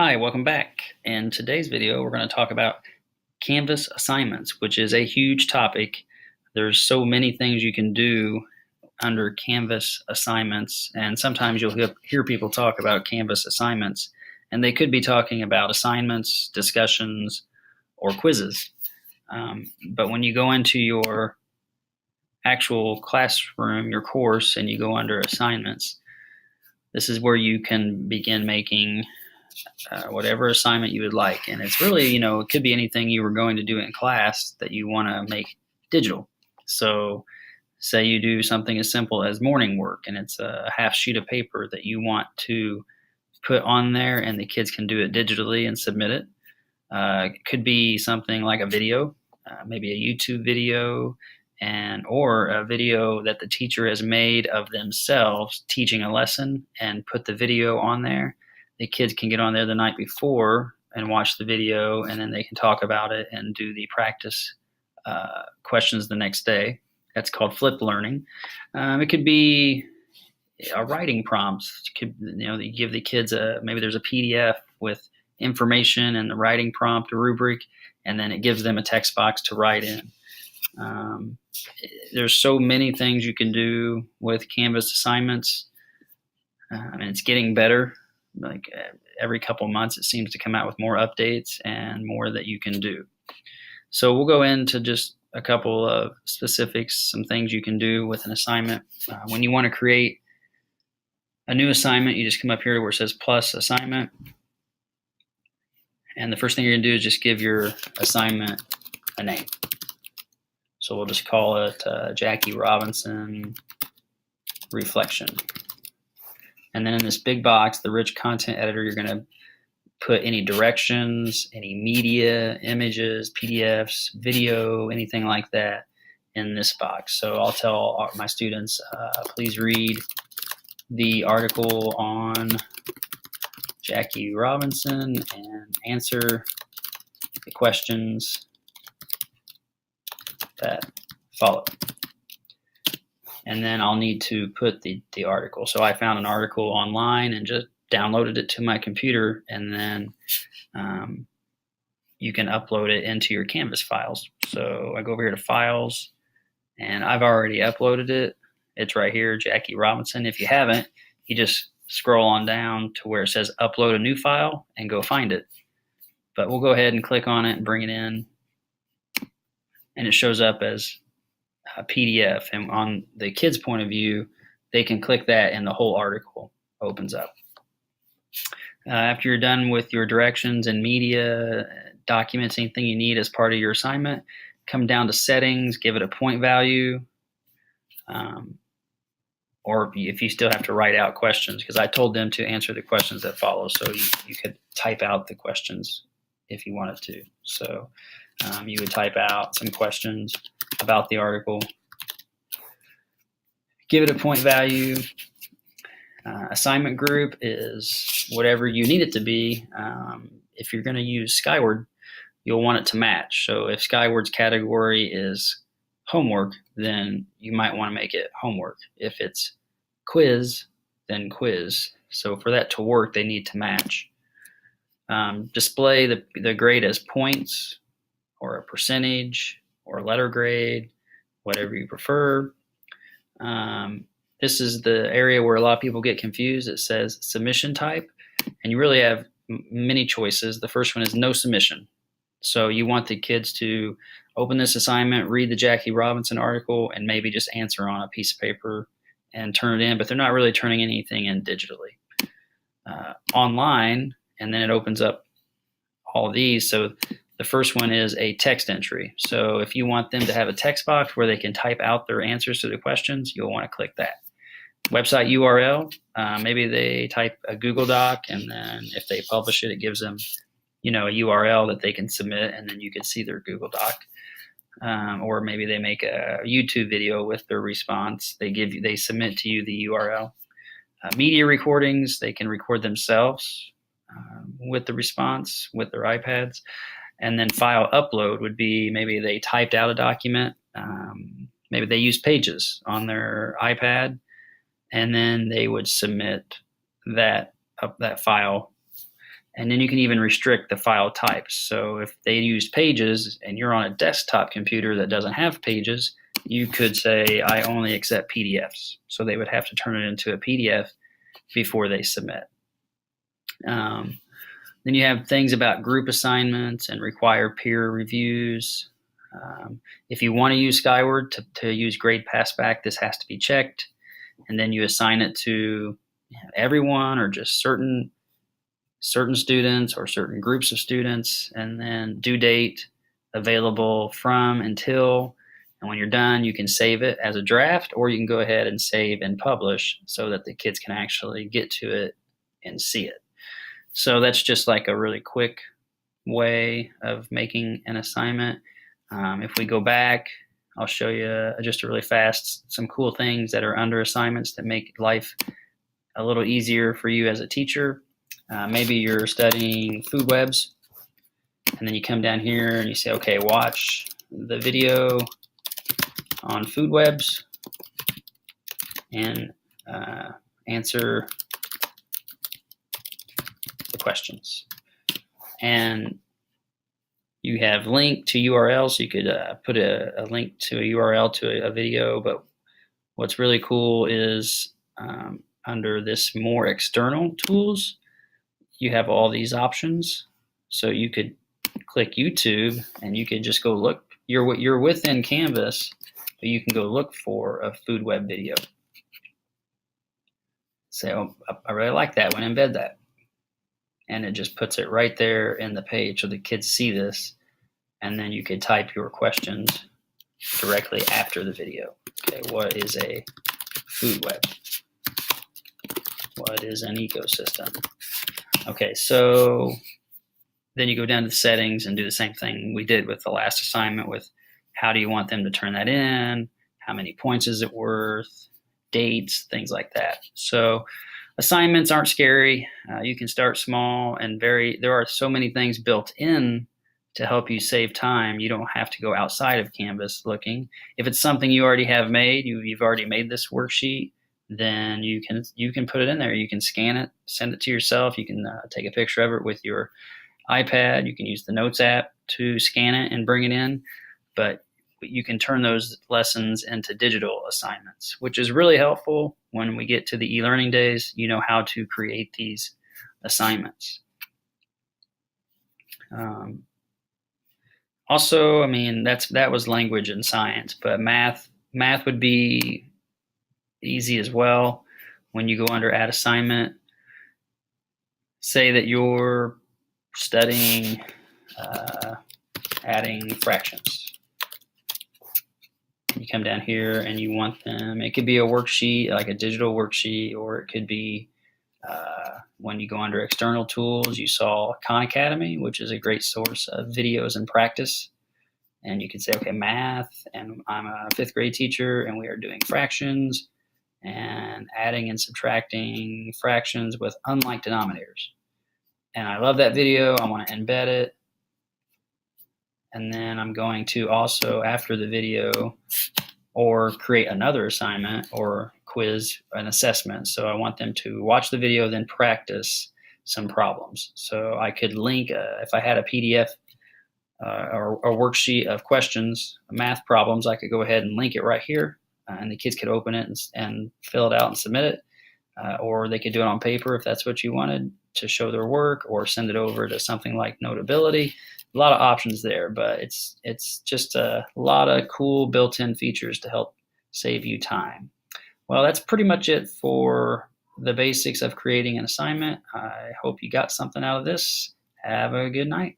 Hi, welcome back. In today's video, we're going to talk about Canvas assignments, which is a huge topic. There's so many things you can do under Canvas assignments, and sometimes you'll hear people talk about Canvas assignments, and they could be talking about assignments, discussions, or quizzes. But when you go into your actual classroom, your course, and you go under assignments, this is where you can begin making whatever assignment you would like. And it's really, it could be anything you were going to do in class that you want to make digital. So say you do something as simple as morning work, and it's a half sheet of paper that you want to put on there, and the kids can do it digitally and submit it. It could be something like a video, maybe a YouTube video, or a video that the teacher has made of themselves teaching a lesson and put the video on there. The kids can get on there the night before and watch the video, and then they can talk about it and do the practice questions the next day. That's called flipped learning. It could be a writing prompts. You give the kids maybe there's a PDF with information and the writing prompt, a rubric, and then it gives them a text box to write in. There's so many things you can do with Canvas assignments, and it's getting better. Like every couple of months, it seems to come out with more updates and more that you can do. So we'll go into just a couple of specifics, some things you can do with an assignment. When you want to create a new assignment, you just come up here to where it says plus assignment. And the first thing you're going to do is just give your assignment a name. So we'll just call it Jackie Robinson Reflection. And then in this big box, the rich content editor, you're going to put any directions, any media, images, PDFs, video, anything like that in this box. So I'll tell my students, please read the article on Jackie Robinson and answer the questions that follow. And then I'll need to put the article. So I found an article online and just downloaded it to my computer, and then you can upload it into your Canvas files. So I go over here to Files, and I've already uploaded it. It's right here, Jackie Robinson. If you haven't, you just scroll on down to where it says Upload a new file and go find it. But we'll go ahead and click on it and bring it in, and it shows up as a PDF, and on the kids' point of view, they can click that and the whole article opens up. After you're done with your directions and media, documents, anything you need as part of your assignment, come down to settings, give it a point value, or if you still have to write out questions, because I told them to answer the questions that follow, so you could type out the questions if you wanted to. So you would type out some questions about the article, give it a point value. Assignment group is whatever you need it to be. If you're going to use Skyward, you'll want it to match. So if Skyward's category is homework, then you might want to make it homework. If it's quiz, then quiz. So for that to work, they need to match. Display the grade as points or a percentage or letter grade, whatever you prefer. This is the area where a lot of people get confused. It says submission type, and you really have many choices. The first one is no submission. So you want the kids to open this assignment, read the Jackie Robinson article, and maybe just answer on a piece of paper and turn it in, but they're not really turning anything in digitally. Online, and then it opens up all of these. So the first one is a text entry. So if you want them to have a text box where they can type out their answers to the questions, you'll want to click that. Website URL, maybe they type a Google Doc, and then if they publish it, it gives them, a URL that they can submit, and then you can see their Google Doc. Or maybe they make a YouTube video with their response. They submit to you the URL. Media recordings, they can record themselves with the response with their iPads. And then file upload would be maybe they typed out a document. Maybe they use Pages on their iPad, and then they would submit that file And then you can even restrict the file types. So if they use pages and you're on a desktop computer that doesn't have pages, you could say, I only accept PDFs. So they would have to turn it into a PDF before they submit. Then you have things about group assignments and require peer reviews. If you want to use Skyward to use grade passback, this has to be checked. And then you assign it to everyone or just certain students or certain groups of students, and then due date, available from, until, and when you're done, you can save it as a draft, or you can go ahead and save and publish so that the kids can actually get to it and see it. So that's just like a really quick way of making an assignment. If we go back, I'll show you just really fast some cool things that are under assignments that make life a little easier for you as a teacher. Maybe you're studying food webs, and then you come down here and you say, okay, watch the video on food webs and answer the questions. And you have link to URL, so you could put a link to a URL to a video. But what's really cool is under this more external tools, you have all these options. So you could click YouTube and you could just go look. You're within Canvas, but you can go look for a food web video. Say, oh, I really like that one, embed that. And it just puts it right there in the page so the kids see this. And then you could type your questions directly after the video. Okay, what is a food web? What is an ecosystem? Okay, so then you go down to the settings and do the same thing we did with the last assignment with how do you want them to turn that in, how many points is it worth, dates, things like that. So assignments aren't scary. You can start small, and there are so many things built in to help you save time. You don't have to go outside of Canvas looking. If it's something you already have made, you've already made this worksheet, then you can put it in there. You can scan it, send it to yourself. You can take a picture of it with your iPad. You can use the Notes app to scan it and bring it in. But you can turn those lessons into digital assignments, which is really helpful when we get to the e-learning days. You know how to create these assignments. Also, I mean, that was language and science, but math would be easy as well. When you go under add assignment, say that you're studying adding fractions. You come down here and you want them, it could be a worksheet, like a digital worksheet, or it could be when you go under external tools, you saw Khan Academy, which is a great source of videos and practice. And you can say, okay, math, and I'm a 5th grade teacher, and we are doing fractions and adding and subtracting fractions with unlike denominators. And I love that video. I want to embed it. And then I'm going to also, after the video, or create another assignment or quiz, an assessment. So I want them to watch the video, then practice some problems. So I could link, if I had a PDF or a worksheet of questions, math problems, I could go ahead and link it right here, and the kids could open it and fill it out and submit it. Or they could do it on paper if that's what you wanted to show their work, or send it over to something like Notability. A lot of options there, but it's just a lot of cool built-in features to help save you time. Well, that's pretty much it for the basics of creating an assignment. I hope you got something out of this. Have a good night.